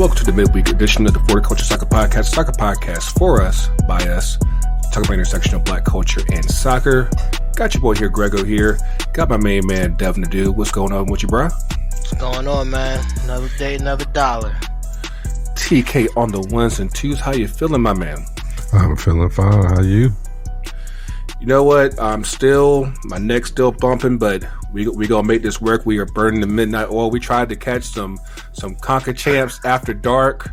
Welcome to the midweek edition of the 40 Culture Soccer Podcast for us, by us, talking about intersection of black culture and soccer. Got your boy here, Greggo here. Got my main man, Devin, to do. What's going on with you, bro? What's going on, man? Another day, another dollar. TK on the ones and twos. How you feeling, my man? I'm feeling fine. How you? You know what? My neck's still bumping, but we gonna make this work. We are burning the midnight oil. We tried to catch some Conca champs after dark,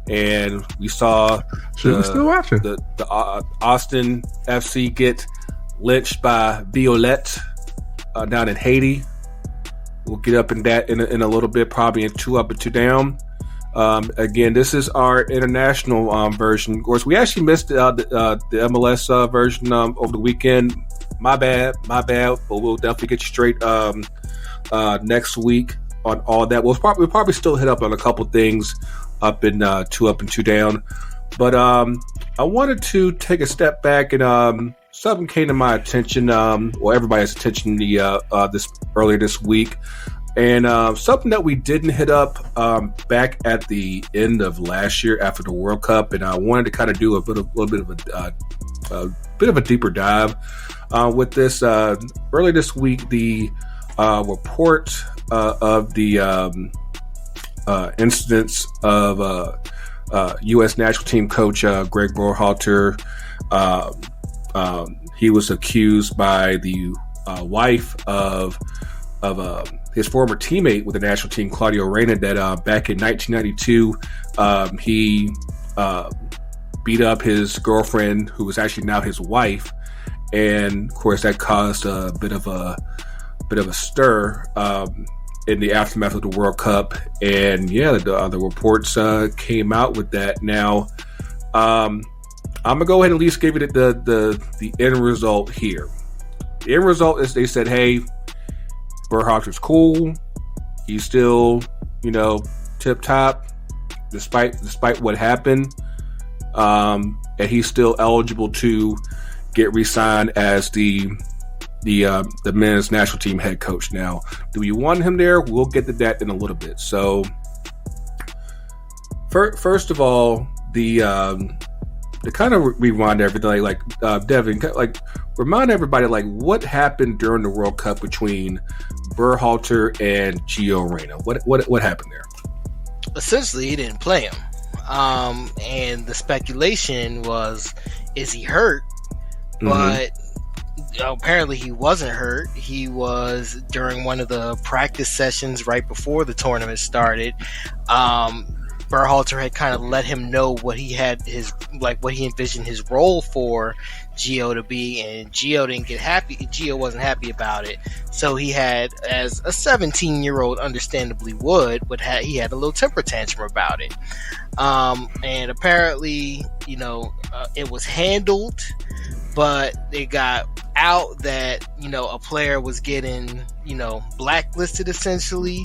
and we saw still watching the Austin FC get lynched by Violette down in Haiti. We'll get up in that in a little bit, probably in 2 up and 2 down. Again, this is our international version. Of course, we actually missed the MLS version over the weekend. My bad. But we'll definitely get you straight next week on all that. We'll probably still hit up on a couple things up in 2 up and 2 down. But I wanted to take a step back, and something came to my attention, or everybody's attention, earlier this week. And something that we didn't hit up back at the end of last year after the World Cup, and I wanted to kind of do a little bit of a deeper dive with this. Earlier this week, the report of the incidents of U.S. national team coach Gregg Berhalter. He was accused by the wife of his former teammate with the national team, Claudio Reyna, that back in 1992, he beat up his girlfriend, who was actually now his wife, and of course that caused a bit of a stir in the aftermath of the World Cup. And yeah, the reports came out with that. Now, I'm gonna go ahead and at least give it the end result here. The end result is they said, hey, Berhalter's cool. He's still, tip top, despite what happened, and he's still eligible to get re-signed as the men's national team head coach. Now, do you want him there? We'll get to that in a little bit. So, first of all, to kind of rewind everything, like Devin, remind everybody what happened during the World Cup between Berhalter and Gio Reyna. What happened there? Essentially, he didn't play him, and the speculation was, is he hurt? But apparently he wasn't hurt. He was during one of the practice sessions right before the tournament started. Berhalter had kind of let him know what he envisioned his role for Gio to be, and Gio didn't get happy. Gio wasn't happy about it, so he had, as a 17-year-old understandably would, but he had a little temper tantrum about it. And apparently, it was handled, but it got out that a player was getting blacklisted essentially.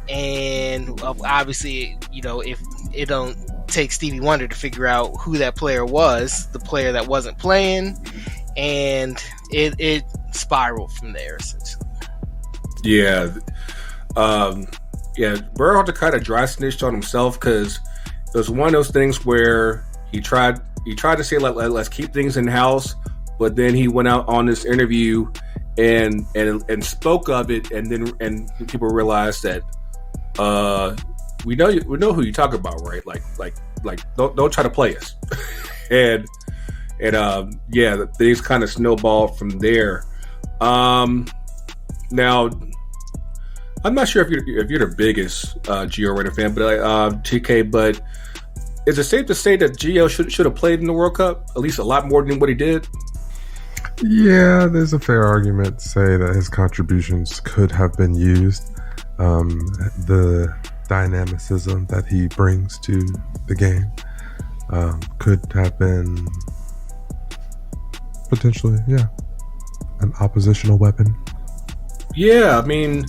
And obviously, if it don't take Stevie Wonder to figure out who that player was, the player that wasn't playing, and it spiraled from there essentially. Yeah, Berhalter kind of dry snitched on himself, because it was one of those things where he tried to say let's keep things in house, but then he went out on this interview and spoke of it, and people realized that. We know who you talk about, right? Like don't try to play us. and things kind of snowballed from there. Now, I'm not sure if you're the biggest Gio Reyna fan, but TK, but is it safe to say that Gio should have played in the World Cup at least a lot more than what he did? Yeah, there's a fair argument to say that his contributions could have been used. The dynamicism that he brings to the game could have been potentially, an oppositional weapon. Yeah, I mean,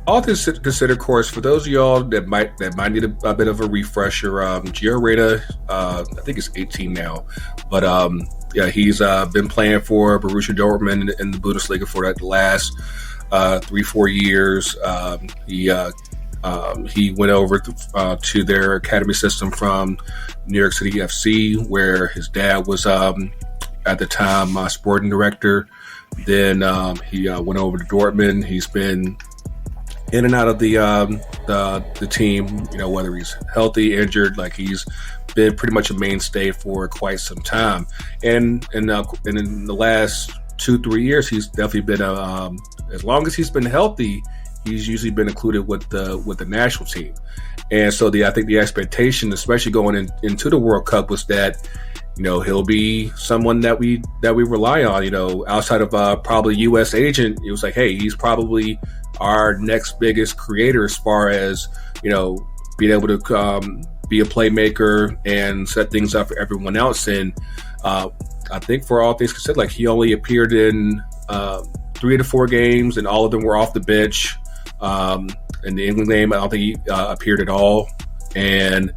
all things considered, of course, for those of y'all that might need a bit of a refresher, Gio Reyna, I think it's 18 now, but he's been playing for Borussia Dortmund in the Bundesliga for the last 3-4 years. He He went over to their academy system from New York City FC, where his dad was at the time sporting director. Then he went over to Dortmund. He's been in and out of the team, you know, whether he's healthy, injured, like he's been pretty much a mainstay for quite some time. And in the last 2-3 years, he's definitely been as long as he's been healthy, he's usually been included with the national team. And so I think the expectation, especially going into the World Cup, was that, you know, he'll be someone that we rely on. You know, outside of probably U.S. agent, it was like, hey, he's probably our next biggest creator as far as, you know, being able to be a playmaker and set things up for everyone else. And I think for all things considered, like he only appeared in 3 to 4 games, and all of them were off the bench. In the England game, I don't think he appeared at all. And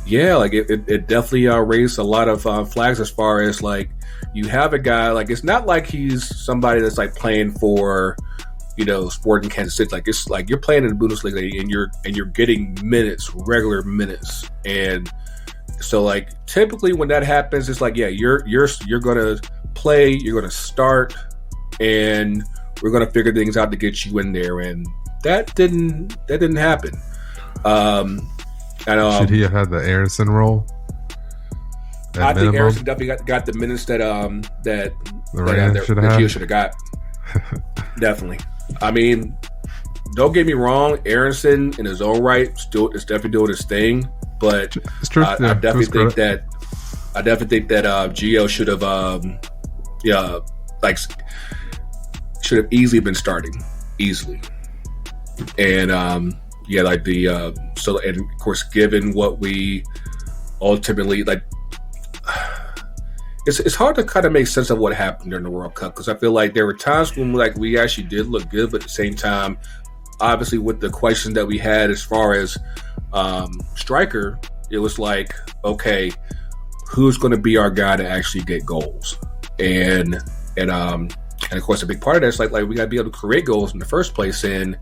yeah, like it definitely raised a lot of flags as far as like you have a guy, like it's not like he's somebody that's like playing for, you know, Sporting Kansas City. Like it's like you're playing in the Bundesliga and you're getting minutes, regular minutes. And so like typically when that happens, it's like, yeah, you're gonna play, you're gonna start, and we're gonna figure things out to get you in there. And that didn't happen. Should he have had the Aronson role? I think Aronson definitely got the minutes that Gio should have got. Definitely. I mean, don't get me wrong, Aronson in his own right is definitely doing his thing, but I definitely think that Gio should have easily been starting easily. And yeah, like so, and of course, given what we ultimately like, it's hard to kind of make sense of what happened during the World Cup, because I feel like there were times when like we actually did look good, but at the same time, obviously with the questions that we had as far as striker, it was like, okay, who's going to be our guy to actually get goals? And of course, a big part of that is like we got to be able to create goals in the first place, and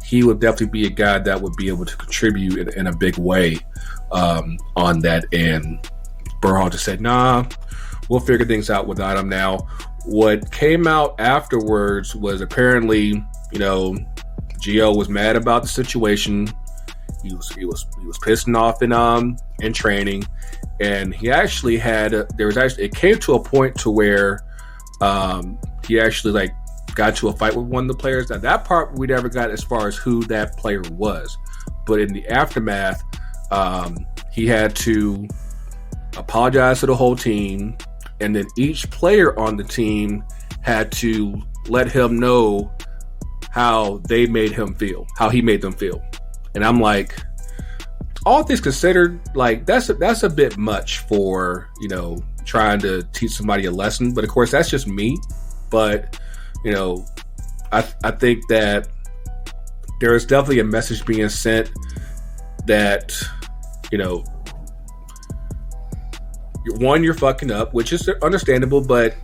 he would definitely be a guy that would be able to contribute in a big way on that. And Berhalter said, nah, we'll figure things out without him. Now, what came out afterwards was apparently, you know, Gio was mad about the situation. He was pissing off in training, and he actually had it came to a point to where he actually like got to a fight with one of the players. Now that part we never got as far as who that player was, but in the aftermath, he had to apologize to the whole team, and then each player on the team had to let him know how they made him feel, how he made them feel. And I'm like, all things considered, like that's a bit much for, you know, trying to teach somebody a lesson. But of course, that's just me. But you know, I think that there is definitely a message being sent that, you know, you're fucking up, which is understandable, but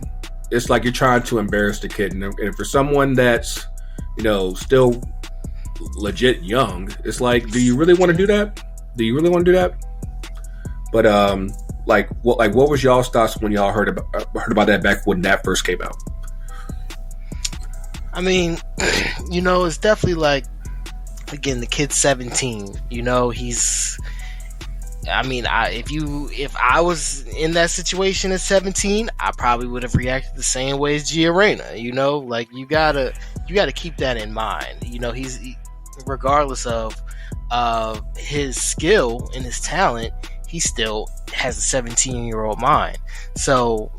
it's like you're trying to embarrass the kid. And for someone that's, you know, still legit young, it's like, do you really want to do that? But what was y'all's thoughts when y'all heard about that back when that first came out? I mean, you know, it's definitely like, again, the kid's 17. You know, if I was in that situation at 17, I probably would have reacted the same way as Gio Reyna. You know, like you gotta keep that in mind. You know, regardless of his skill and his talent, he still has a 17-year-old mind. So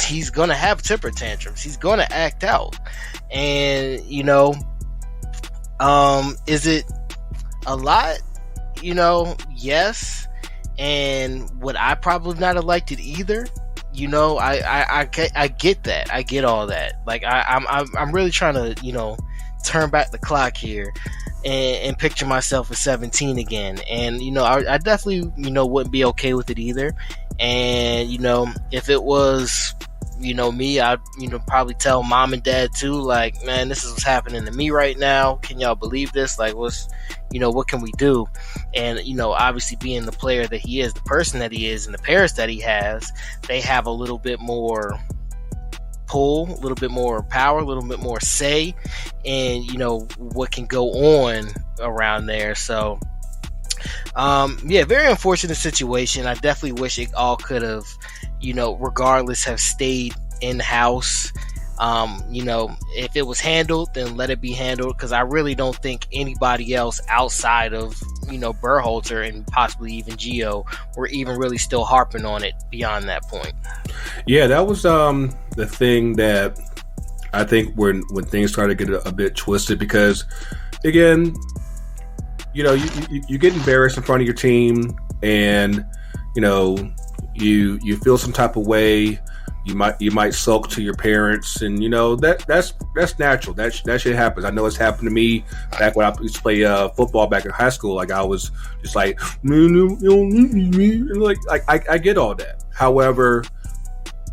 he's gonna have temper tantrums. He's gonna act out. And, you know, is it a lot? You know, yes. And would I probably not have liked it either? You know, I get that. I get all that. Like I'm really trying to, you know, turn back the clock here and picture myself at 17 again. And, you know, I definitely, you know, wouldn't be okay with it either. And, you know, if it was me, I'd, probably tell mom and dad too, like, man, this is what's happening to me right now. Can y'all believe this? Like, what can we do? And, obviously being the player that he is, the person that he is, and the parents that he has, they have a little bit more pull, a little bit more power, a little bit more say, and, what can go on around there. So, very unfortunate situation. I definitely wish it all could have, regardless, have stayed in-house. If it was handled, then let it be handled, because I really don't think anybody else outside of, Berhalter and possibly even Gio were even really still harping on it beyond that point. Yeah, that was the thing that I think when things started to get a bit twisted, because, again, you get embarrassed in front of your team, and you feel some type of way. You might sulk to your parents, and that's natural. That shit happens. I know it's happened to me back when I used to play football back in high school. Like, I was just like, man, you don't need me, and like I get all that. However,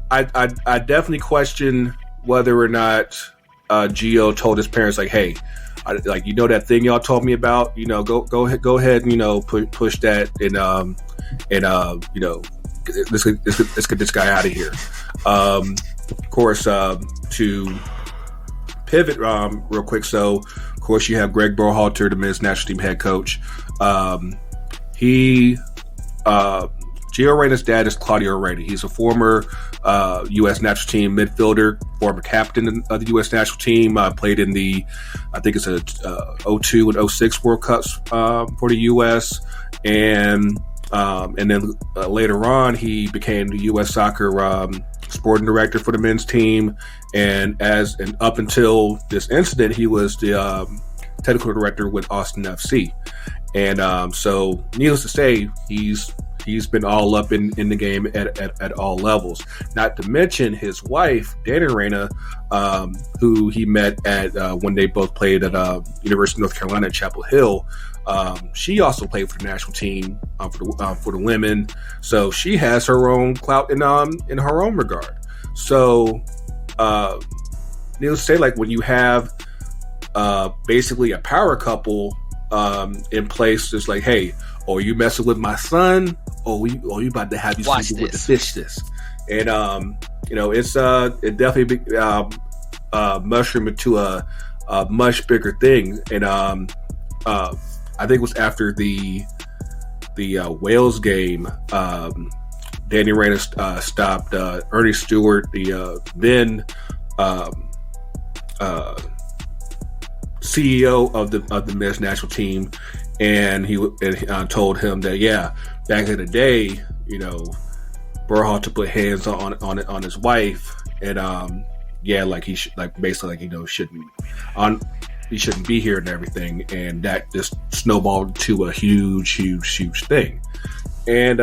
I definitely question whether or not Gio told his parents, like, hey, that thing y'all told me about, go ahead and push that, and let's get this guy out of here. Of course, to pivot real quick. So, of course, you have Gregg Berhalter, the men's national team head coach. Gio Reyna's dad is Claudio Reyna. He's a former U.S. national team midfielder, former captain of the U.S. national team. Played in I think it's a 02 and 06 World Cups for the U.S. And then later on, he became the U.S. Soccer sporting director for the men's team. And up until this incident, he was the technical director with Austin FC. And so, needless to say, he's been all up in the game at all levels. Not to mention his wife, Dani Reyna, who he met at when they both played at University of North Carolina at Chapel Hill. She also played for the national team for the women, so she has her own clout in her own regard. So, needless to say, like, when you have basically a power couple in place, it's like, hey, or you messing with my son, or you about to have you sleeping with the fish this, and it definitely mushroomed into a much bigger thing, and I think it was after the Wales game. Dani Reyna stopped Ernie Stewart, the then CEO of the men's national team, and he told him that back in the day, Berhalter put hands on his wife, and he shouldn't be here and everything, and that just snowballed to a huge thing. And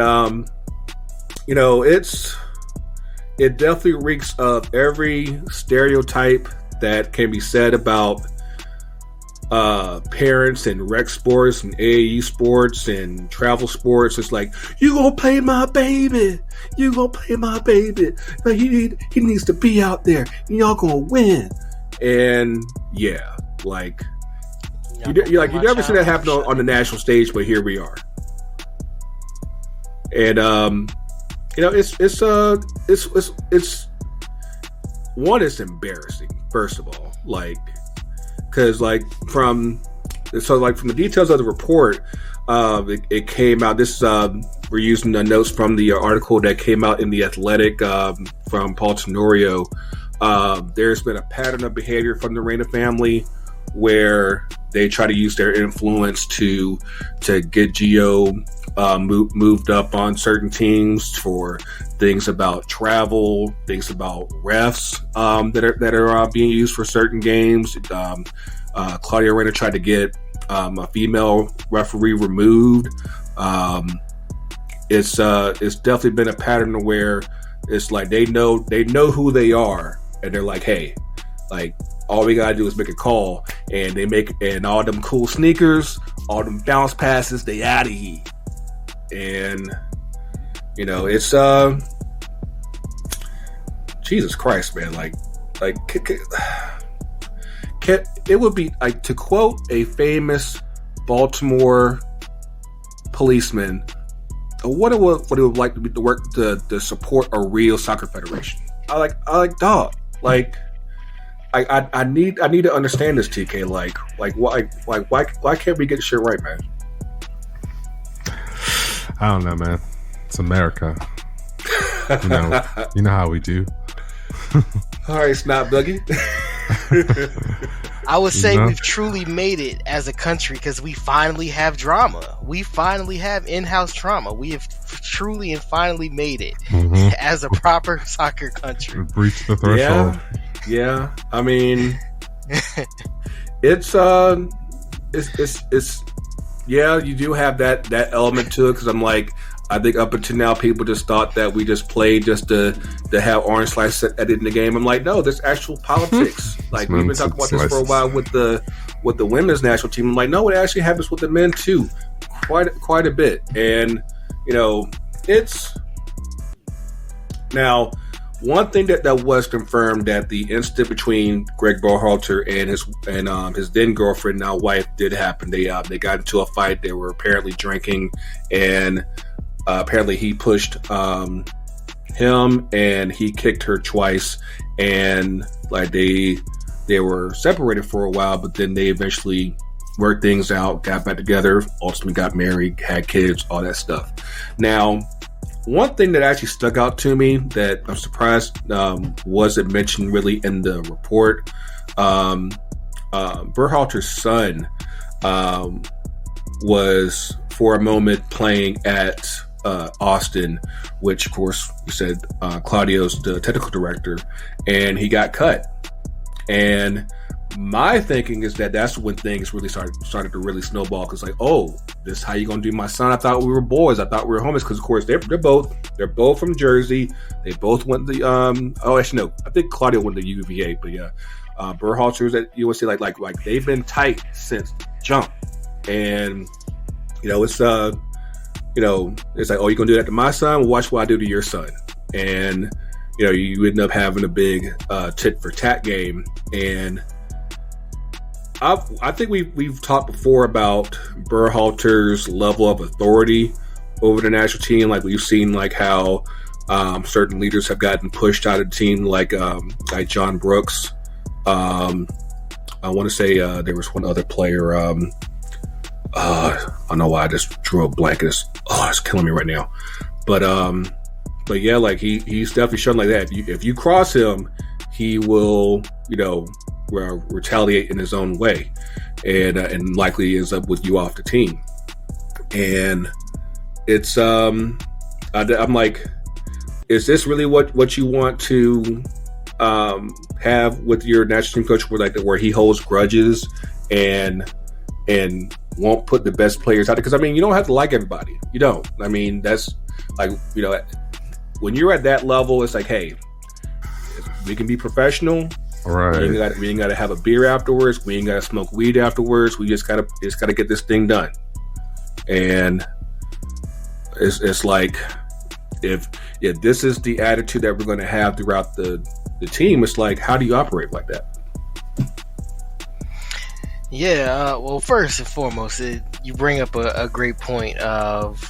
it definitely reeks of every stereotype that can be said about parents and rec sports and AAU sports and travel sports. It's like, you gonna play my baby, like, he needs to be out there, and y'all gonna win. And you never see that happen on the national stage, but here we are. And it's embarrassing, first of all, because from the details of the report, it came out. This we're using the notes from the article that came out in The Athletic from Paul Tenorio. There's been a pattern of behavior from the Reyna family where they try to use their influence to get Gio moved up on certain teams for things about travel, things about refs that are being used for certain games. Claudio Reyna tried to get a female referee removed. It's definitely been a pattern where it's like they know who they are, and they're like, hey, like, all we gotta do is make a call, and and all them cool sneakers, all them bounce passes, they out of here. And it's Gio Jesus Christ, man. It would be like, to quote a famous Baltimore policeman, what it would like to be to work to support a real soccer federation. I like dog. Like, I need to understand this, TK. Why can't we get shit right, man? I don't know, man. It's America. You know how we do. All right, Snot Buggy. I would say we've truly made it as a country because we finally have drama. We finally have in-house drama. We have truly and finally made it as a proper soccer country. We've reached the threshold. Yeah. I mean, it's yeah, you do have that element to it, because I'm like, I think up until now people just thought that we just played just to have orange slice at in the game. I'm like, no, there's actual politics. Like, we've been talking about this for a while with the women's national team. I'm like, no, it actually happens with the men too, quite a bit. And it's now one thing that was confirmed, that the incident between Gregg Berhalter and his then girlfriend, now wife, did happen. They got into a fight. They were apparently drinking, and apparently he pushed him and he kicked her twice, and like they were separated for a while, but then they eventually worked things out, got back together, ultimately got married, had kids, all that stuff. Now, one thing that actually stuck out to me that I'm surprised wasn't mentioned really in the report, Berhalter's son was for a moment playing at Austin, which of course you said Claudio's the technical director, and he got cut. And my thinking is that that's when things really started to really snowball, because like, oh, this is how you gonna do my son? I thought we were boys. I thought we were homies, because of course they're both from Jersey. They both went the actually no, I think Claudio went to UVA, but yeah, Berhalter's at USC. Like they've been tight since jump, and it's it's like, oh, you gonna do that to my son? Well, watch what I do to your son. And you end up having a big tit for tat game. And I think we've talked before about Berhalter's level of authority over the national team. Like, we've seen like how certain leaders have gotten pushed out of the team, like John Brooks. I want to say there was one other player. I don't know why I just drew a blank. It's killing me right now. But yeah, like he's definitely shown like that. If you cross him, he will retaliate in his own way, and likely ends up with you off the team. And it's I'm like, is this really what you want to have with your national team coach, where he holds grudges and won't put the best players out there? Because I mean, you don't have to like everybody. You don't. I mean, that's like, when you're at that level, it's like, hey, we can be professional. Right. We ain't got to have a beer afterwards. We ain't got to smoke weed afterwards. We just gotta get this thing done. And it's like, if this is the attitude that we're going to have throughout the team, it's like, how do you operate like that? Yeah, well, first and foremost, you bring up a great point of,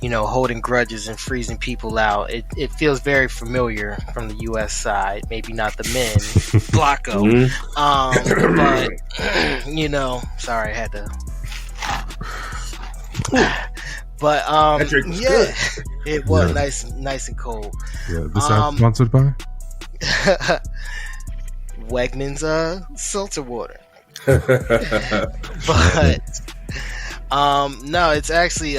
holding grudges and freezing people out. It feels very familiar from the U.S. side, maybe not the men, Blocko. But, sorry, I had to. But, yeah, it was nice and cold. Yeah, this app sponsored by? Wegmans seltzer water. But no, it's actually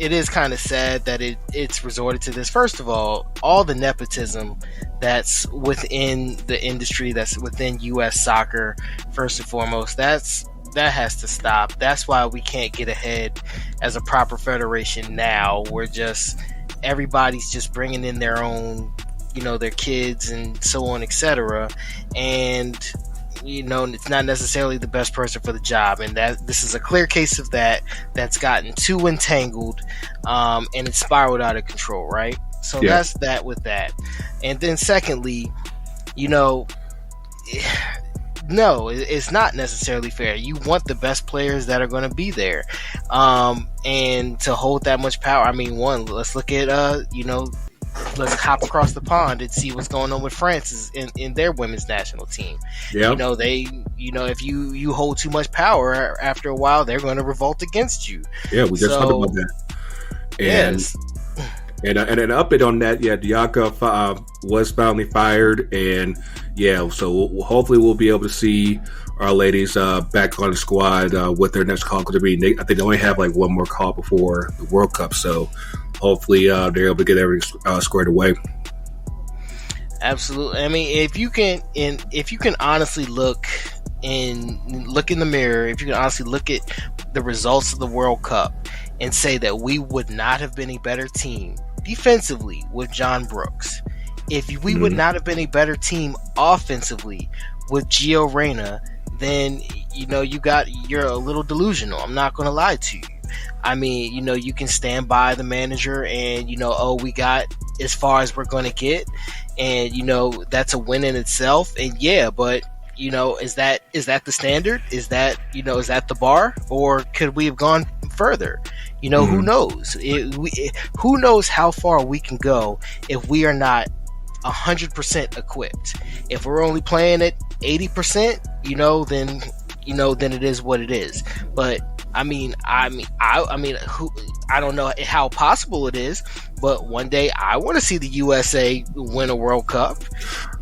it is kind of sad that it's resorted to this. First of all the nepotism that's within the industry, that's within U.S. soccer, first and foremost, that has to stop. That's why we can't get ahead as a proper federation now. We're just, everybody's just bringing in their own, their kids and so on, etc. And it's not necessarily the best person for the job, and that this is a clear case of that's gotten too entangled, and it's spiraled out of control, right? So that's that with that. And then secondly, no, it's not necessarily fair. You want the best players that are going to be there, and to hold that much power. I mean, let's look at let's hop across the pond and see what's going on with France in their women's national team. Yeah. If you hold too much power, after a while, they're going to revolt against you. Yeah, we just talked about that. And, yes. And an update on that, Diaka was finally fired, and so hopefully we'll be able to see our ladies back on the squad with their next call. Because I think they only have like one more call before the World Cup, so hopefully they're able to get everything squared away. Absolutely. I mean, if you can honestly look in the mirror, if you can honestly look at the results of the World Cup and say that we would not have been a better team defensively with John Brooks, if we would not have been a better team offensively with Gio Reyna, then you're a little delusional. I'm not going to lie to you. I mean, you can stand by the manager and we got as far as we're going to get, and that's a win in itself. And but is that the standard? Is that is that the bar, or could we have gone further? Who knows? Who knows how far we can go if we are not 100% equipped? If we're only playing at 80%, then it is what it is. But I don't know how possible it is, but one day I want to see the USA win a World Cup.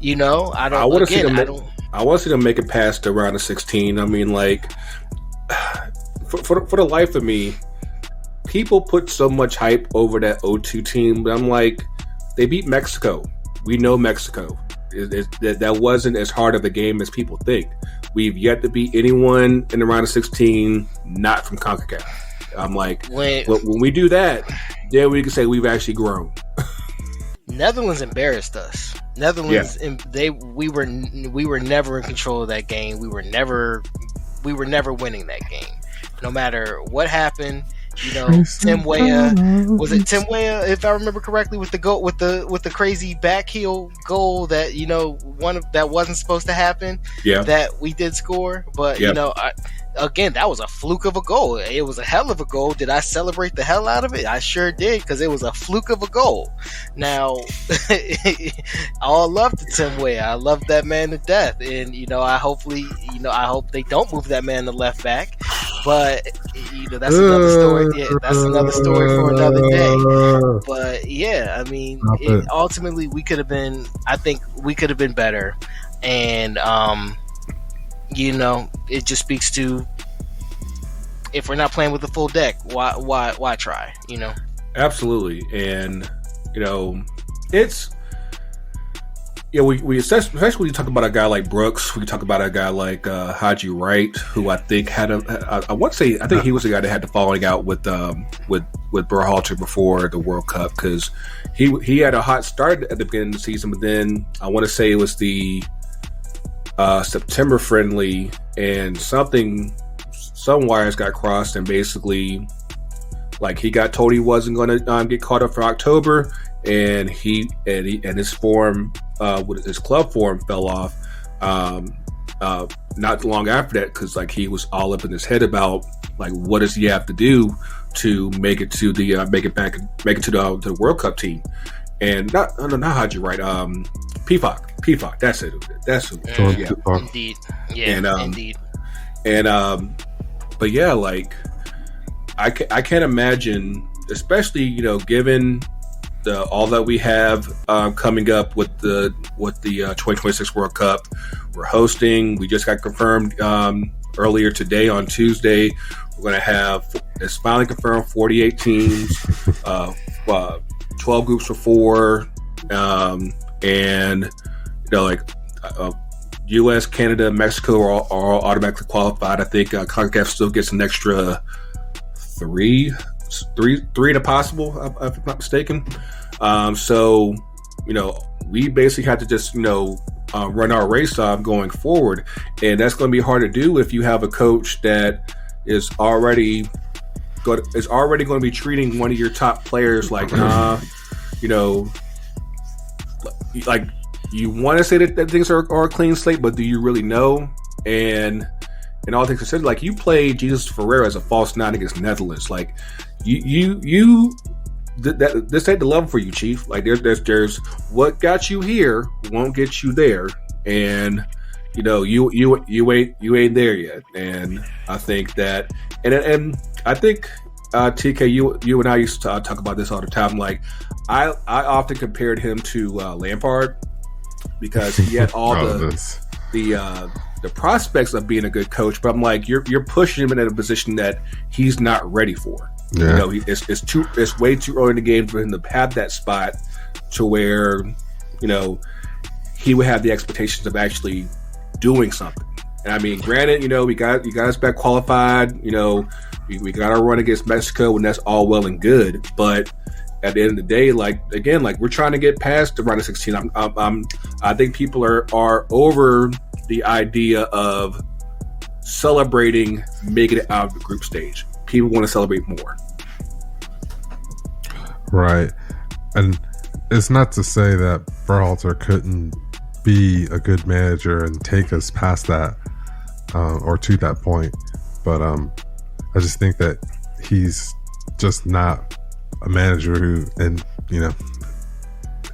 I want to see them make it past the round of 16. I mean, like, for the life of me, people put so much hype over that 0-2 team, but I'm like, they beat Mexico. We know Mexico. That wasn't as hard of a game as people think. We've yet to beat anyone in the round of 16 not from CONCACAF. I'm like, when we do that, then we can say we've actually grown. Netherlands embarrassed us. Netherlands, we were never in control of that game. We were never winning that game, no matter what happened. Tim Weah, was it Tim Weah, if I remember correctly, with the goal, with the crazy back heel goal that that wasn't supposed to happen. Yeah, that we did score, but again, that was a fluke of a goal. It was a hell of a goal. Did I celebrate the hell out of it? I sure did, because it was a fluke of a goal. Now, all love to Tim Weah. I love that man to death, and I hope they don't move that man to left back. But that's another story. Yeah, that's another story for another day. But I mean, ultimately, we could have been. I think we could have been better, and it just speaks to, if we're not playing with the full deck, why try? Absolutely, and it's. We especially when you talk about a guy like Brooks, we talk about a guy like Haji Wright, who I think had I think he was the guy that had the falling out with Berhalter before the World Cup, because he had a hot start at the beginning of the season, but then I want to say it was the September friendly, and some wires got crossed, and basically, like, he got told he wasn't going to get caught up for October, and his form, his club form, fell off not long after that, because like he was all up in his head about like what does he have to do to make it to the the World Cup team, and not Haji Wright, PFOC, that's it, that's who. Indeed, indeed, and but like I can't imagine, especially given all that we have coming up with the 2026 World Cup. We're hosting. We just got confirmed earlier today on Tuesday. We're going to have, it's finally confirmed, 48 teams, 12 groups of 4, and U.S., Canada, Mexico are all automatically qualified. I think CONCACAF still gets an extra three to possible, if I'm not mistaken. So we basically have to just run our race off going forward, and that's going to be hard to do if you have a coach that is already going to be treating one of your top players like, nah, you know, like you want to say that things are a clean slate, but do you really know? And all things considered, like you played Jesus Ferreira as a false nine against Netherlands. Like this ain't the level for you, Chief. Like there's what got you here won't get you there, and you know you ain't there yet. And I think that, and I think TK, you and I used to talk about this all the time. Like I often compared him to Lampard because he had all the prospects of being a good coach, but I'm like, you're pushing him in a position that he's not ready for. Yeah. You know, it's way too early in the game for him to have that spot to where, you know, he would have the expectations of actually doing something. And I mean, granted, you know, you got us back qualified. You know, we got our run against Mexico, and that's all well and good. But at the end of the day, like again, like we're trying to get past the round of 16. I think people are over the idea of celebrating making it out of the group stage. People want to celebrate more. Right. And it's not to say that Berhalter couldn't be a good manager and take us past that or to that point. But I just think that he's just not a manager who, and you know,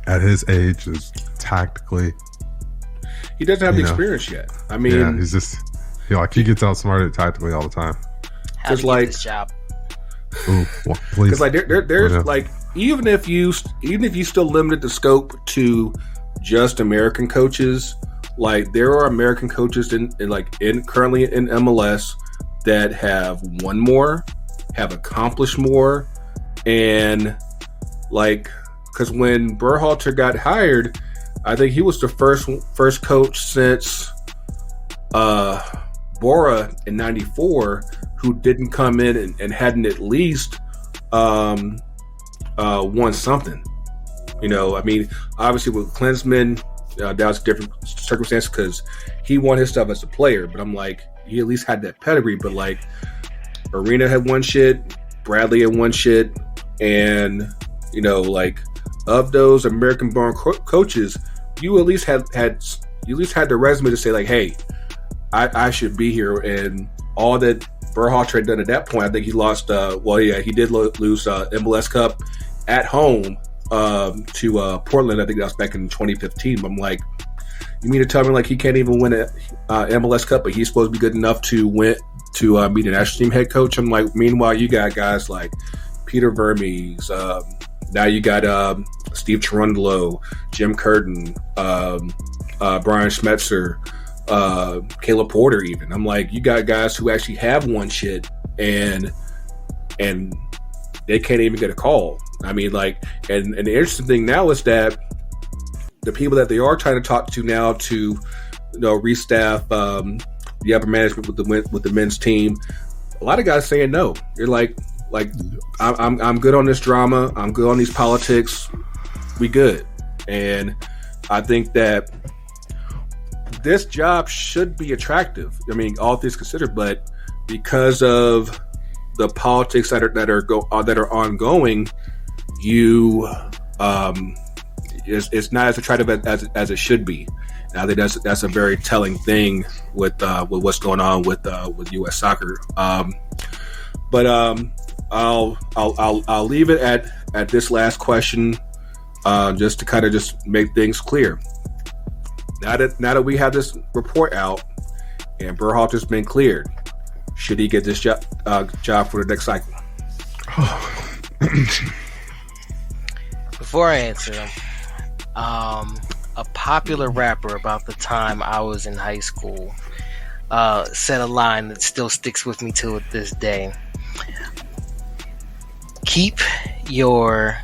at his age is tactically, he doesn't have the experience yet. I mean, yeah, he's just he gets outsmarted tactically all the time. How to get this job? Ooh, well, please. Because like there's like even if you still limited the scope to just American coaches, like there are American coaches currently in MLS that have won more, have accomplished more, and like because when Berhalter got hired, I think he was the first coach since Bora in '94 who didn't come in and hadn't at least won something. You know, I mean, obviously with Klinsmann, that was a different circumstance because he won his stuff as a player. But I'm like, he at least had that pedigree. But like, Arena had won shit, Bradley had won shit, and you know, like of those American-born coaches, you at least had the resume to say like, hey, I should be here. And all that Berhalter had done at that point, I think he lost. He did lose MLS Cup at home to Portland. I think that was back in 2015. But I'm like, you mean to tell me like he can't even win a MLS Cup, but he's supposed to be good enough to win to be the national team head coach? I'm like, meanwhile, you got guys like Peter Vermes. Now you got Steve Cherundolo, Jim Curtin, Brian Schmetzer, Caleb Porter even. I'm like, you got guys who actually have won shit and they can't even get a call. I mean, like, and the interesting thing now is that the people that they are trying to talk to now to, you know, restaff the upper management with the men's team, a lot of guys saying no. You're like I'm good on this drama. I'm good on these politics. We good. And I think that this job should be attractive. I mean, all things considered, but because of the politics that are ongoing, it's not as attractive as it should be. And I think that's a very telling thing with what's going on with U.S. soccer. But I'll leave it at this last question, just to kind of just make things clear. Now that we have this report out and Berhalter's been cleared, should he get this job for the next cycle? Before I answer, a popular rapper about the time I was in high school said a line that still sticks with me to this day. Keep your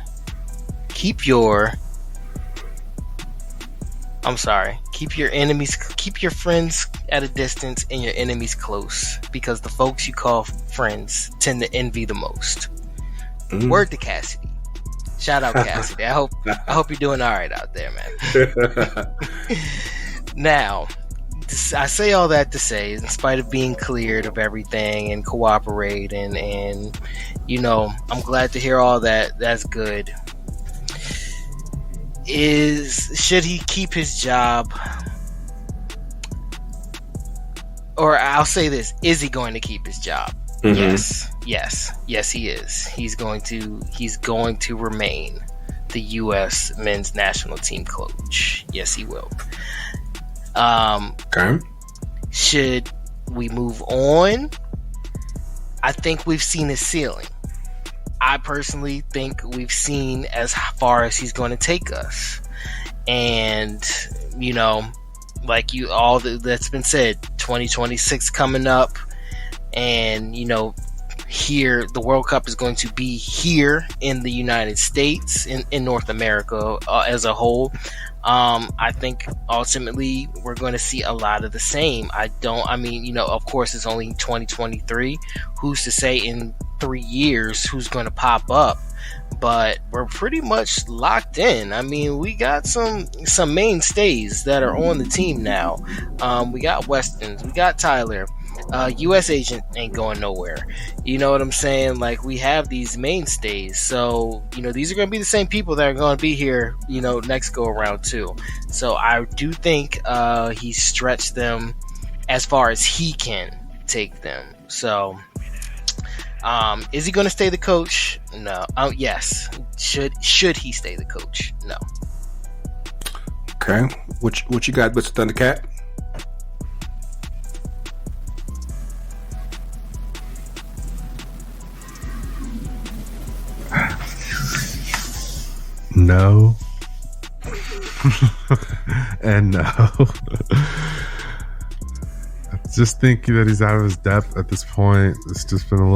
friends at a distance and your enemies close, because the folks you call friends tend to envy the most. Word to Cassidy. Shout out Cassidy. I hope you're doing all right out there, man. Now, I say all that to say, in spite of being cleared of everything and cooperate and you know, I'm glad to hear all that. That's good. should he keep his job? Or I'll say this: is he going to keep his job? Mm-hmm. Yes, he is. He's going to remain the U.S. men's national team coach. Yes, he will. Okay. Should we move on? I think we've seen his ceiling. I personally think we've seen as far as he's going to take us. And, you know, like that's been said, 2026 coming up. And, you know, here, the World Cup is going to be here in the United States, in North America as a whole. I think ultimately we're going to see a lot of the same. You know, of course it's only 2023. Who's to say in 3 years who's going to pop up? But we're pretty much locked in. I mean, we got some mainstays that are on the team now. We got Westons, we got Tyler. U.S. agent ain't going nowhere. You know what I'm saying? Like, we have these mainstays. So, you know, these are going to be the same people that are going to be here, you know, next go around too. So I do think he stretched them as far as he can take them. So, is he going to stay the coach? No. Yes. Should he stay the coach? No. Okay. What you got, Mr. Thundercat? No. And no. I just think that he's out of his depth at this point. It's just been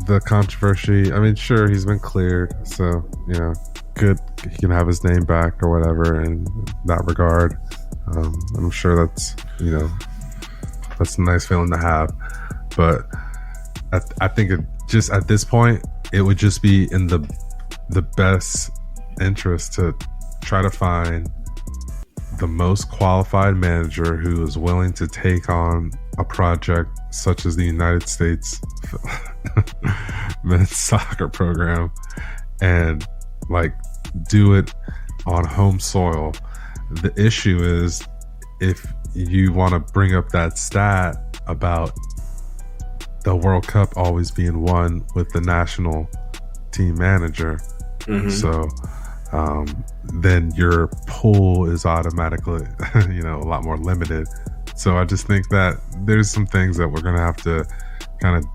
the controversy. I mean, sure, he's been cleared, so, you know, good. He can have his name back or whatever in that regard. I'm sure that's, you know, that's a nice feeling to have. But I think just at this point, it would just be in the best interest to try to find the most qualified manager who is willing to take on a project such as the United States men's soccer program and like do it on home soil. The issue is, if you want to bring up that stat about the World Cup always being won with the national team manager, so then your pool is automatically, you know, a lot more limited. So I just think that there's some things that we're going to have to kind of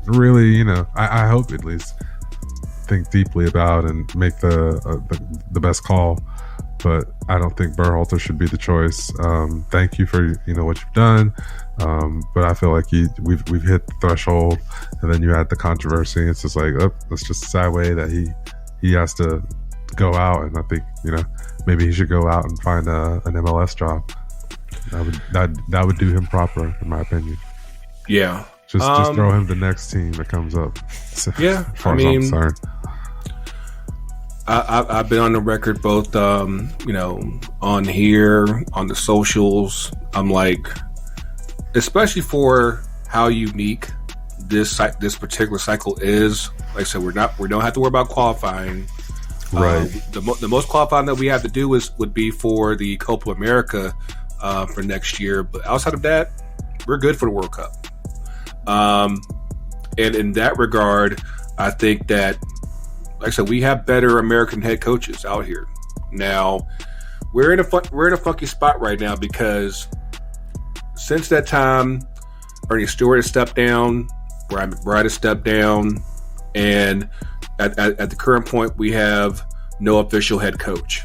really, you know, I hope at least think deeply about and make the best call. But I don't think Berhalter should be the choice. Thank you for, you know, what you've done. But I feel like we've hit the threshold, and then you had the controversy. It's just like, that's just a sad way that he has to go out. And I think, you know, maybe he should go out and find an MLS job. That would do him proper, in my opinion. Yeah. Just throw him the next team that comes up. Yeah, as far as I'm concerned. I've been on the record both, you know, on here, on the socials. I'm like, especially for how unique this particular cycle is. Like I said, we don't have to worry about qualifying. Right. The most qualifying that we have to do would be for the Copa America for next year. But outside of that, we're good for the World Cup. And in that regard, I think that, like I said, we have better American head coaches out here. Now, we're in a funky spot right now because since that time, Ernie Stewart has stepped down, Brian McBride has stepped down, and at the current point, we have no official head coach.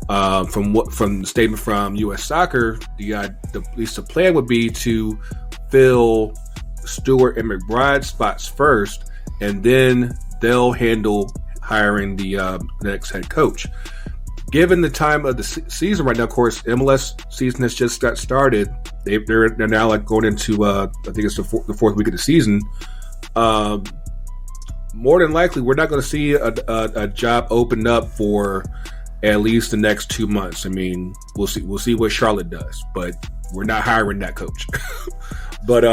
From the statement from U.S. Soccer, at least the plan would be to fill Stewart and McBride spots first, and then they'll handle hiring the next head coach. Given the time of the season right now, of course, MLS season has just got started. They're now like going into I think it's the fourth week of the season. More than likely, we're not going to see a job open up for at least the next 2 months. I mean, we'll see what Charlotte does, but we're not hiring that coach. But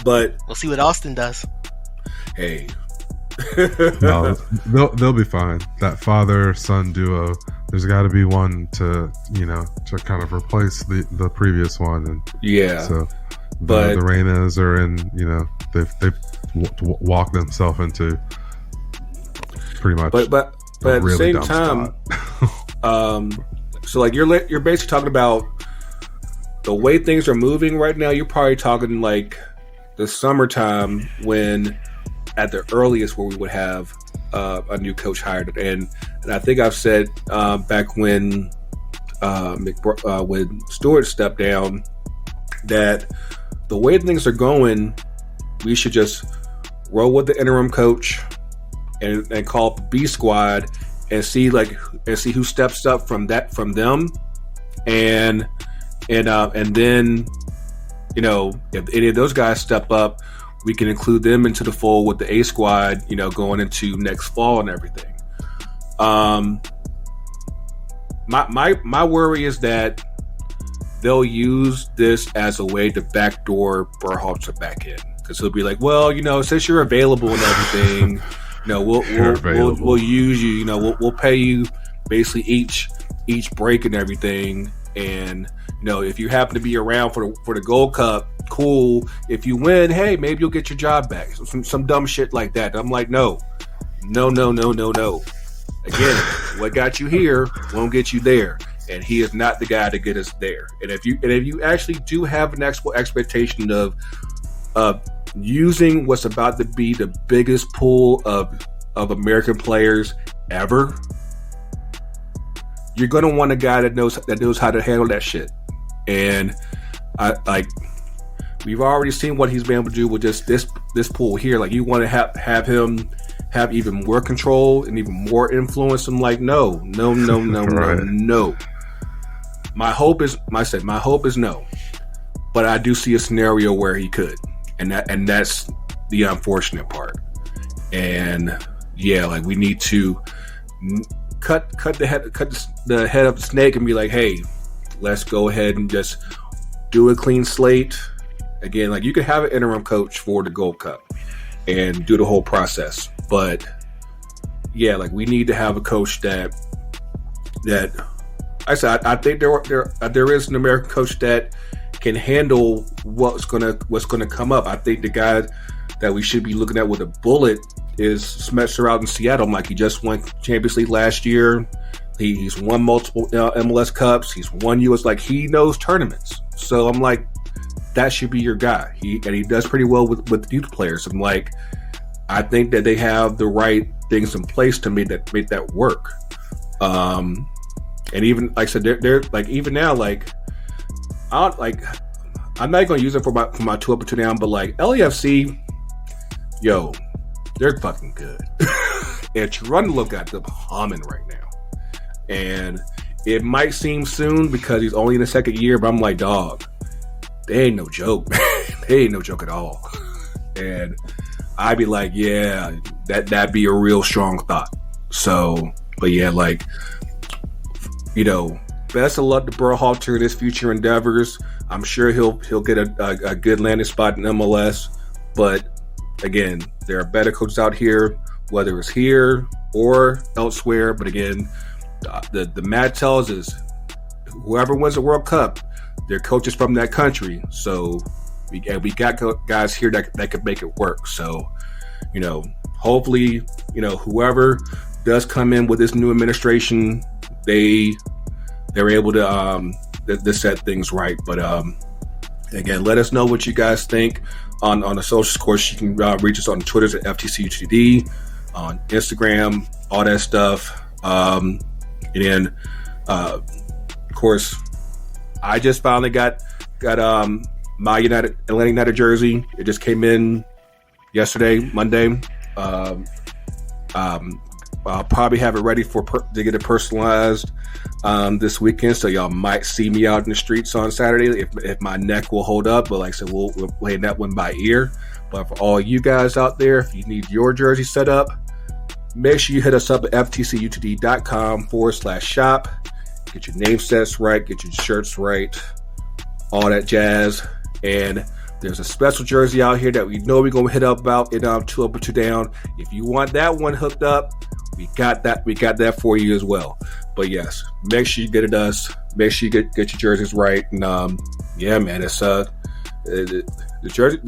we'll see what Austin does. Hey, No, they'll be fine. That father-son duo, there's got to be one to kind of replace the previous one, and so the Reynas are in, they've walked themselves into pretty much. But at the same time, so like you're basically talking about the way things are moving right now. You're probably talking like the summertime when, at the earliest, where we would have a new coach hired, and I think I've said back when Stewart stepped down that the way things are going, we should just roll with the interim coach and call up the B squad and see who steps up from them, and then if any of those guys step up, we can include them into the fold with the A squad, going into next fall and everything. My worry is that they'll use this as a way to backdoor Berhalter back in, because he'll be like, well, since you're available and everything, we'll use you. We'll pay you basically each break and everything, and if you happen to be around for the Gold Cup, cool. If you win, hey, maybe you'll get your job back. Some dumb shit like that. I'm like, no. Again, what got you here won't get you there, and he is not the guy to get us there. And if you actually do have an expectation of using what's about to be the biggest pool of American players ever, you're gonna want a guy that knows how to handle that shit. And we've already seen what he's been able to do with just this pool here. Like, you want to have him have even more control and even more influence. I'm like, no. Right. No. My hope is no. But I do see a scenario where he could, and that's the unfortunate part. And yeah, like, we need to cut the head of the snake and be like, hey, let's go ahead and just do a clean slate. Again, like, you could have an interim coach for the Gold Cup and do the whole process, but yeah, like, we need to have a coach that I said, I think there is an American coach that can handle what's gonna come up. I think the guy that we should be looking at with a bullet is Smetser out in Seattle. Like, he just won Champions League last year. He's won multiple MLS Cups. He's won US. Like, he knows tournaments. So I'm like, that should be your guy. He does pretty well with youth players. I'm like, I think that they have the right things in place to make that work. And even, like I said, they're like, even now, like, I'm not going to use it for my 2 up and 2 down, but like, LAFC, yo, they're fucking good. And Trundle got them humming right now. And it might seem soon because he's only in the second year, but I'm like, dog, they ain't no joke, man. They ain't no joke at all. And I'd be like, yeah, that'd be a real strong thought. So, but yeah, like, best of luck to Berhalter in his future endeavors. I'm sure he'll get a good landing spot in MLS. But again, there are better coaches out here, whether it's here or elsewhere. But again, the math tells us whoever wins the World Cup, they're coaches from that country. So we got guys here that could make it work. So, hopefully, whoever does come in with this new administration, they're able to set things right. But again, let us know what you guys think on the socials. Of course, you can reach us on Twitter at FTCUTD, on Instagram, all that stuff. And then, of course, I just finally got my Atlanta United jersey. It just came in yesterday, Monday. I'll probably have it ready to get it personalized this weekend, so y'all might see me out in the streets on Saturday if my neck will hold up. But like I said, we'll play that one by ear. But for all you guys out there, if you need your jersey set up, make sure you hit us up at ftcutd.com/shop. Get your name sets right, get your shirts right, all that jazz. And There's a special jersey out here that we know we're gonna hit up about in 2 Up or 2 Down. If you want that one hooked up, we got that for you as well. But yes, make sure you get it us. Make sure you get your jerseys right. And yeah, man, it's the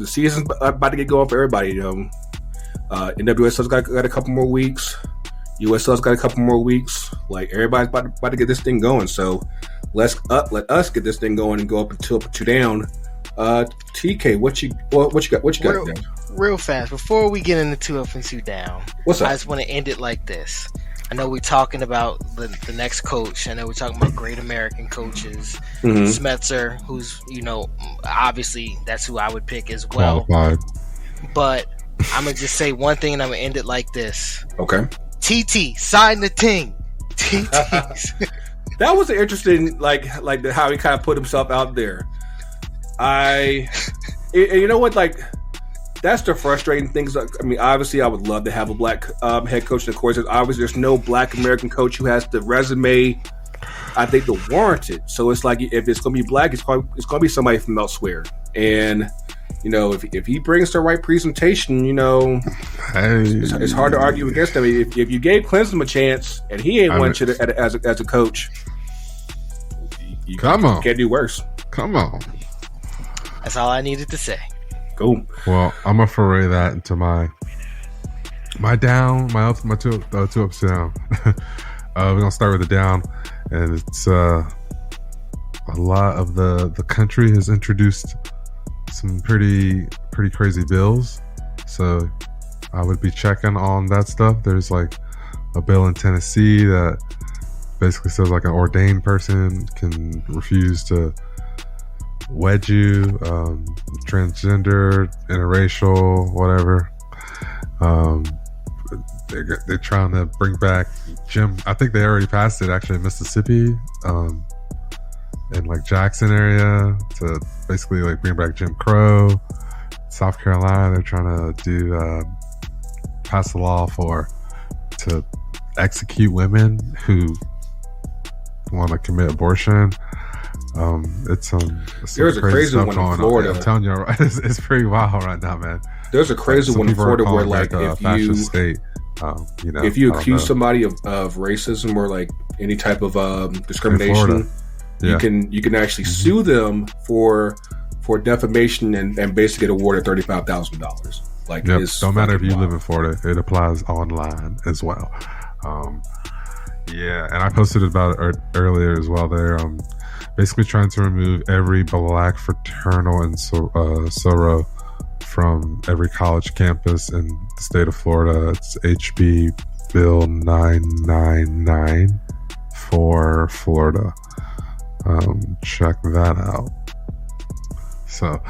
season's about to get going for everybody. NWSL's got a couple more weeks. USL's got a couple more weeks. Like, everybody's about to get this thing going. So let us get this thing going and go up until 2 Up or 2 Down. TK, what you got there? Real fast, before we get into 2 Up and 2 Down, What's up? I just want to end it like this. I know we're talking about the next coach. I know we're talking about great American coaches. Smetzer, who's, obviously that's who I would pick as well. Qualified. But I'm going to just say one thing, and I'm going to end it like this. Okay. TT, sign the thing. TT. That was an interesting, like how he kind of put himself out there. And you know what, like, that's the frustrating things. I mean, obviously, I would love to have a black head coach. And of course, obviously, there's no black American coach who has the resume, I think, to warrant it. So it's like, if it's going to be black, it's going to be somebody from elsewhere. And if he brings the right presentation, it's hard to argue against him. If you gave Clemson a chance and he ain't won shit as a coach, you can't do worse. Come on. That's all I needed to say. Cool. Well, I'm gonna foray that into my down, my 2 ups down. We're gonna start with the down, and it's a lot of the country has introduced some pretty crazy bills. So I would be checking on that stuff. There's like a bill in Tennessee that basically says like an ordained person can refuse to wed you, transgender, interracial, whatever. They're trying to bring back gym. I think they already passed it actually in Mississippi, in like Jackson area, to basically like bring back Jim Crow. South Carolina, they're trying to pass a law to execute women who want to commit abortion. There's a crazy one in Florida. I'm telling you, it's pretty wild right now, man. There's a crazy one in Florida where, like, if you accuse somebody of racism or like any type of discrimination, you can actually sue them for defamation and basically get awarded $35,000. Like, don't matter if you live in Florida; it applies online as well. And I posted about it earlier as well. They're basically trying to remove every black fraternal and soror from every college campus in the state of Florida. It's HB Bill 999 for Florida. Check that out. So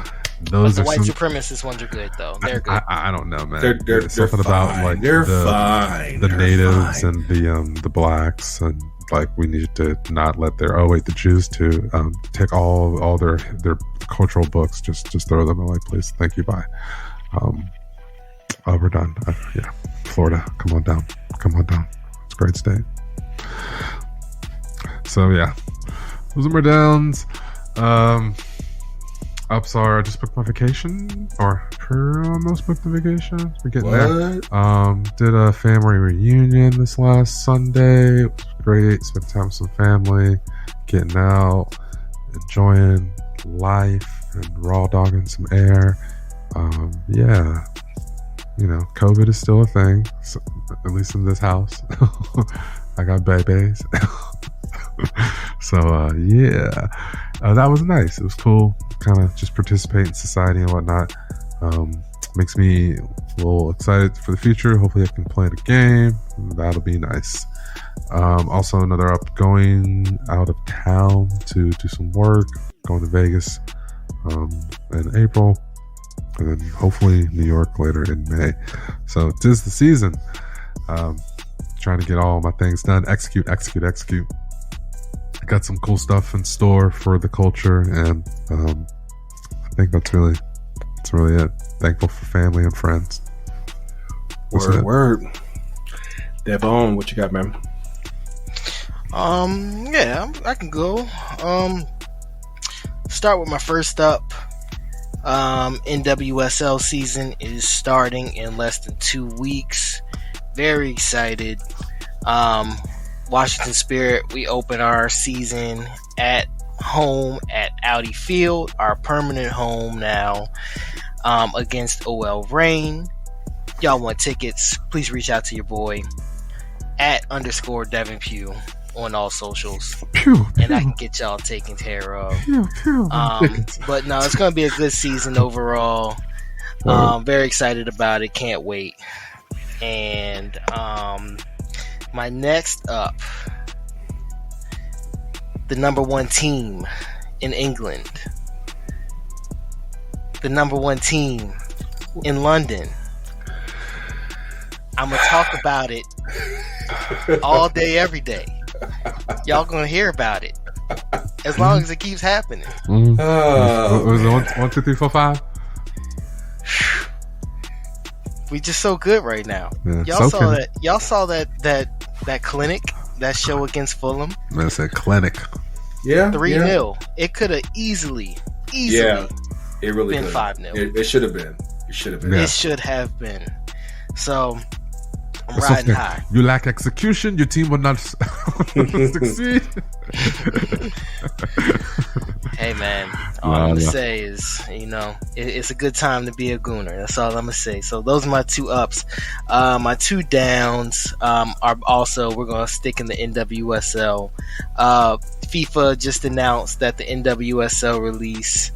those but the are white supremacist ones are good, though. They're good. I don't know, man. They're something fine. About like they're the fine. The they're natives fine. And the blacks, and like we need to not let the Jews too take all their cultural books. Just throw them away, please. Thank you. Bye. We're done. Florida, come on down. It's a great state. So yeah, those are my downs. Ups are I just booked my vacation, or almost booked the vacation. We're getting there. Did a family reunion this last Sunday. It was great. Spent time with some family, getting out, enjoying life, and raw dogging some air. COVID is still a thing, so, at least in this house. I got babies. So that was nice. It was cool, kind of just participate in society and whatnot. Makes me a little excited for the future. Hopefully I can play the game. That'll be nice. Also another up, going out of town to do some work, going to Vegas in April, and then hopefully New York later in May. So 'tis the season. Trying to get all my things done, execute. Got some cool stuff in store for the culture, and I think that's really it. Thankful for family and friends. Word. Devin, what you got, man? I can go. Start with my first up. NWSL season is starting in less than 2 weeks. Very excited. Washington Spirit, we open our season at home at Audi Field, our permanent home now, against OL Reign. Y'all want tickets, please reach out to your boy at _Devin Pugh on all socials. And I can get y'all taken care of. But no, it's going to be a good season overall. Very excited about it. Can't wait. And my next up, the number one team in England, the number one team in London. I'm going to talk about it all day, every day. Y'all going to hear about it as long as it keeps happening. Was it 1, 2, 3, 4, 5? We just so good right now. Yeah, Y'all saw that clinic, that show against Fulham. That's a clinic. Yeah, 3-0. It could have easily. Yeah, it really been could. 5-0. It should have been. It should have been. It should have been. So I'm riding high. You lack execution. Your team will not succeed. Hey man, all I'm gonna say is, it's a good time to be a Gooner. That's all I'm gonna say. So those are my 2 ups. My 2 downs are also, we're gonna stick in the NWSL. FIFA just announced that the NWSL release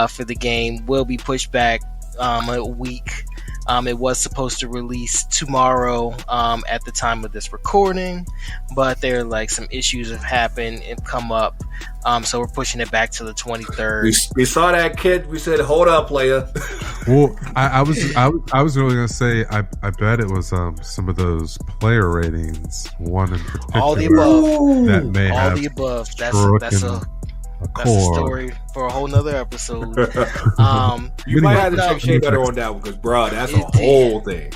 for the game will be pushed back a week. It was supposed to release tomorrow at the time of this recording, but there are some issues have happened and come up, so we're pushing it back to the 23rd. We saw that kid. We said, "Hold up, player." Well, I was really gonna say I bet it was some of those player ratings, one in particular, all the above. That may all have the above. That's a story for a whole nother episode. You might have to check Shea better on that one because, bro, that's a whole thing.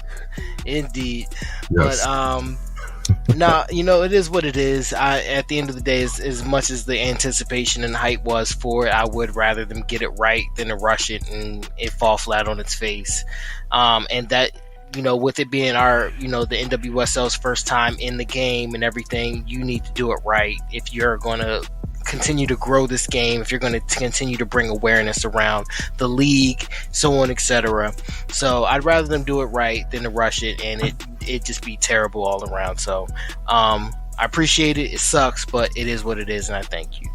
Indeed. Yes. But nah, it is what it is. At the end of the day, as much as the anticipation and hype was for it, I would rather them get it right than to rush it and it fall flat on its face. And that, with it being our, the NWSL's first time in the game and everything, you need to do it right if you're going to continue to grow this game, if you're going to continue to bring awareness around the league, so on, etc. So I'd rather them do it right than to rush it and it just be terrible all around. So I appreciate it. It sucks, but it is what it is, and I thank you.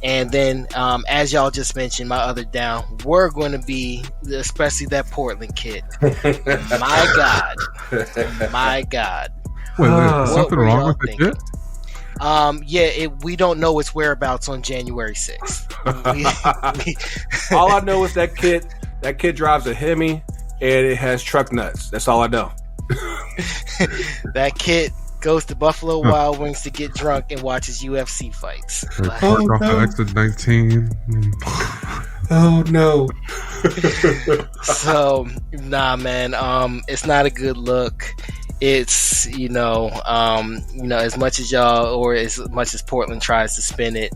And then as y'all just mentioned, my other down, we're going to be, especially that Portland kid. My God. Wait, something wrong with the kid? We don't know its whereabouts on January 6th. All I know is that kid drives a Hemi and it has truck nuts. That's all I know. That kid goes to Buffalo Wild Wings to get drunk and watches UFC fights. Off the exit 19. Oh no. So nah, man. It's not a good look. It's as much as y'all, or as much as Portland tries to spin it,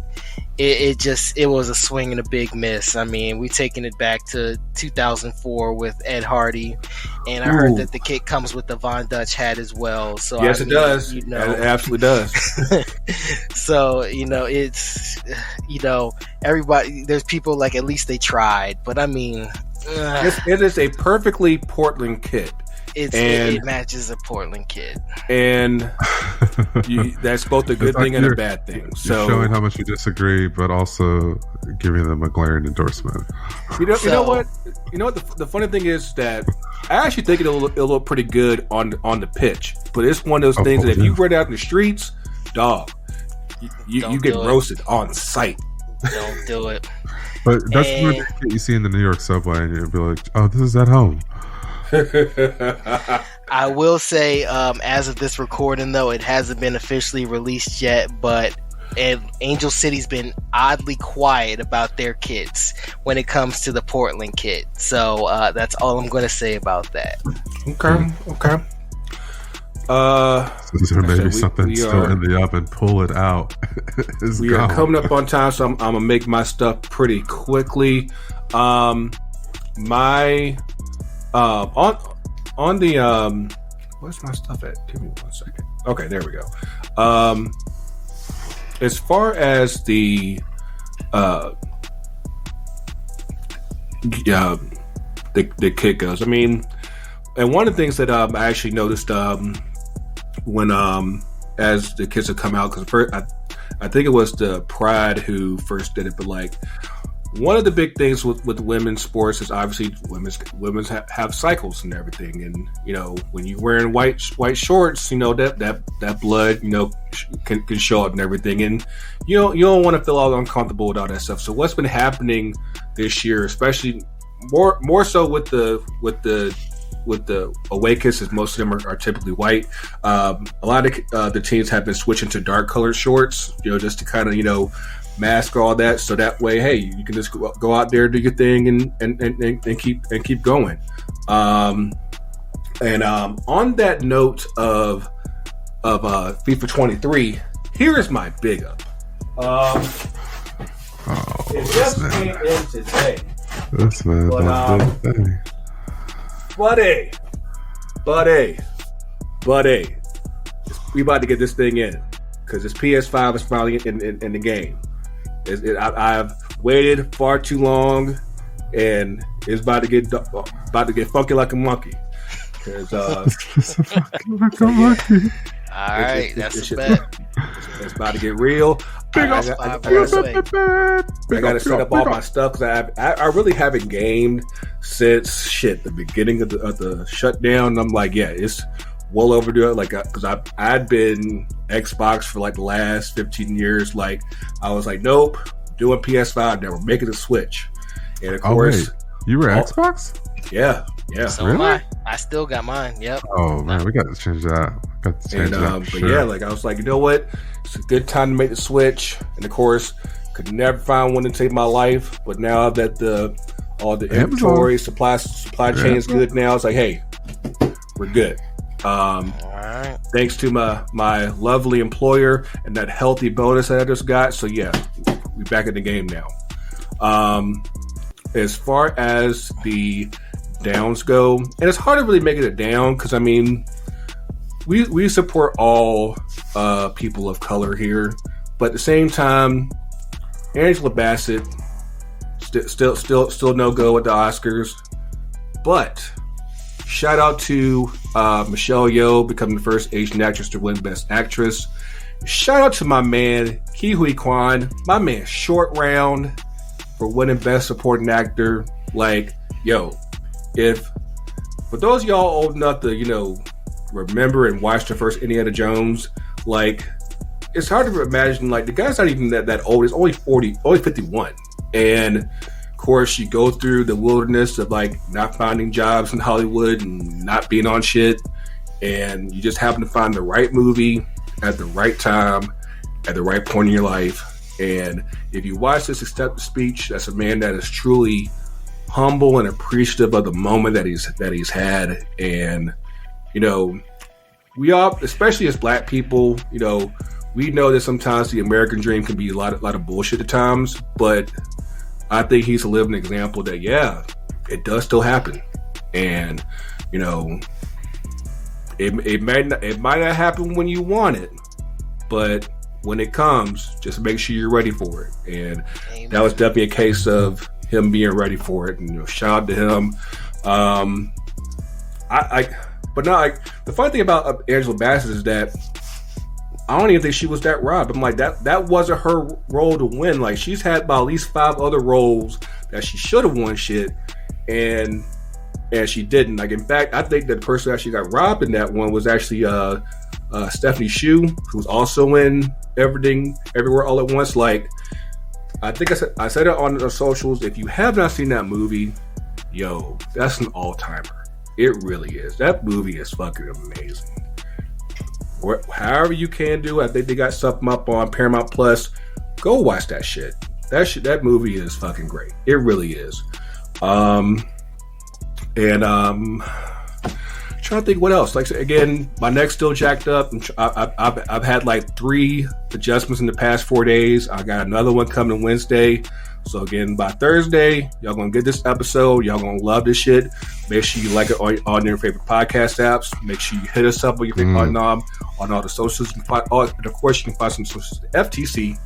it was a swing and a big miss. I mean, we taking it back to 2004 with Ed Hardy, and I heard that the kit comes with the Von Dutch hat as well. So yes, it does. It absolutely does. So it's everybody. There's people like, at least they tried, but I mean, it is a perfectly Portland kit. It matches a Portland kid, and that's both a good thing and a bad thing. So you're showing how much you disagree, but also giving them a glaring endorsement. You know what? The funny thing is that I actually think it'll look pretty good on the pitch, but it's one of those things that if you run out in the streets, dog, you get roasted on sight. Don't do it. But that's what you see in the New York subway, and you'll be like, "Oh, this is at home." I will say, as of this recording, though, it hasn't been officially released yet, but Angel City's been oddly quiet about their kits when it comes to the Portland kit. So that's all I'm going to say about that. Okay. So maybe something still in the oven. Pull it out. We are coming up on time, so I'm gonna make my stuff pretty quickly. my on the where's my stuff at? Give me 1 second. Okay, there we go. As far as the kid goes, I mean, and one of the things that I actually noticed when as the kids have come out, because first I think it was the Pride who first did it, but like one of the big things with women's sports is obviously women's have cycles and everything, and you know when you're wearing white shorts, you know that blood, you know, can show up and everything, and you don't want to feel all uncomfortable with all that stuff. So what's been happening this year, especially more so with the away kits, as most of them are typically white. A lot of the teams have been switching to dark colored shorts, you know, just to kind of, you know, mask all that, so that way, hey, you can just go out there, do your thing, and keep going. On that note of FIFA 23, here is my big up. It just came in today. This man, buddy, we about to get this thing in because this PS5 is finally in the game. I've waited far too long, and it's about to get funky like a monkey. Cause funky like a monkey. All right, that's a bet. It's about to get real. I got to set up all my stuff because I really haven't gamed since the beginning of the shutdown. And I'm like, yeah, it's well overdue. Like, because I'd been Xbox for like the last 15 years. Like, I was like, nope, doing PS5 now. We're making a switch. And of course, wait, you were Xbox? Yeah. So really? I still got mine. Yep. Oh man, we got to change that. But sure. Yeah, like I was like, you know what? It's a good time to make the switch. And of course, could never find one to save my life. But now that all the inventory supply chain is good now, it's like, hey, we're good. All right. Thanks to my lovely employer and that healthy bonus that I just got. So yeah, we're back in the game now. As far as the downs go, and it's hard to really make it a down because I mean we support all people of color here, but at the same time, Angela Bassett still no go at the Oscars. But shout out to Michelle Yeoh becoming the first Asian actress to win Best Actress. Shout out to my man Ke Huy Quan, my man Short Round, for winning Best Supporting Actor. Like, yo, if for those of y'all old enough to, you know, remember and watch the first Indiana Jones, like, it's hard to imagine, like, the guy's not even that old. He's only 51. And of course, you go through the wilderness of like not finding jobs in Hollywood and not being on shit, and you just happen to find the right movie at the right time at the right point in your life. And if you watch this acceptance speech, that's a man that is truly humble and appreciative of the moment that he's had. And you know, we all, especially as Black people, you know, we know that sometimes the American dream can be a lot of bullshit at times, but I think he's a living example that, yeah, it does still happen. And, you know, it might not happen when you want it, but when it comes, just make sure you're ready for it. And Amen. That was definitely a case of him being ready for it. And, you know, shout out to him. The funny thing about Angela Bassett is that I don't even think she was that robbed. I'm like, that wasn't her role to win. Like, she's had about at least 5 other roles that she should have won shit, and she didn't. Like, in fact, I think that the person that actually got robbed in that one was actually Stephanie Hsu, who's also in Everything Everywhere All at Once. Like, I think I said it on the socials. If you have not seen that movie, yo, that's an all-timer. It really is. That movie is fucking amazing. However you can do it. I think they got something up on Paramount Plus. Go watch that shit. That movie is fucking great. It really is. Trying to think what else. Like, again, my neck's still jacked up. I've had like 3 adjustments in the past 4 days. I got another one coming Wednesday. So again, by Thursday, y'all gonna get this episode. Y'all gonna love this shit. Make sure you like it on your favorite podcast apps. Make sure you hit us up on your favorite on all the socials. And of course, you can find some socials. FTC,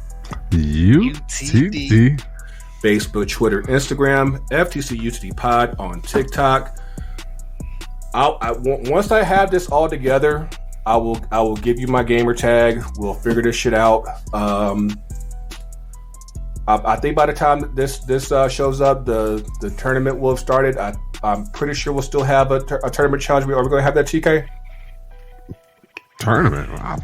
UTD, Facebook, Twitter, Instagram. FTC UTD Pod on TikTok. Once I have this all together, I will give you my gamer tag. We'll figure this shit out. I think by the time this shows up, the tournament will have started. I'm pretty sure we'll still have a tournament challenge. Are we going to have that, TK? Tournament? I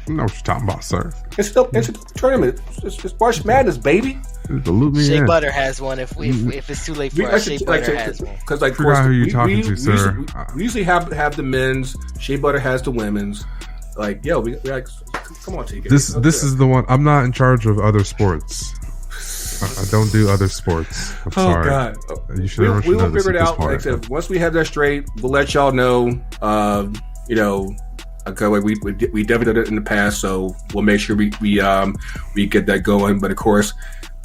don't know what you're talking about, sir. It's a tournament. It's March Madness, baby. Shea Butter has one. If it's too late for us, Shea Butter has one. Because like, who you're talking to, sir. We usually have the men's. Shea Butter has the women's. Like, yo, we like, come on, TK. This is the one. I'm not in charge of other sports. I don't do other sports. I'm sorry. God. You we will figure it out. Like I said, once we have that straight, we'll let y'all know. Okay, we definitely did it in the past, so we'll make sure we get that going. But of course,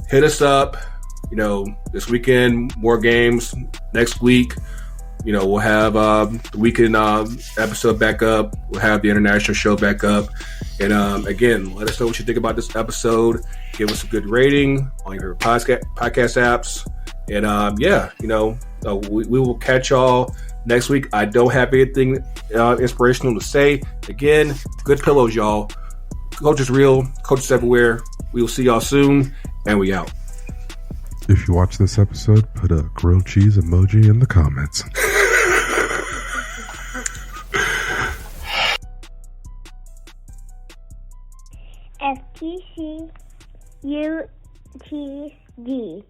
hit us up. This weekend, more games. Next week, we'll have the weekend episode back up. We'll have the international show back up. And again, let us know what you think about this episode. Give us a good rating on your podcast apps. And we will catch y'all next week. I don't have anything inspirational to say. Again, good pillows, y'all. Coach is real. Coach is everywhere. We will see y'all soon. And we out. If you watch this episode, put a grilled cheese emoji in the comments. FTC UTD.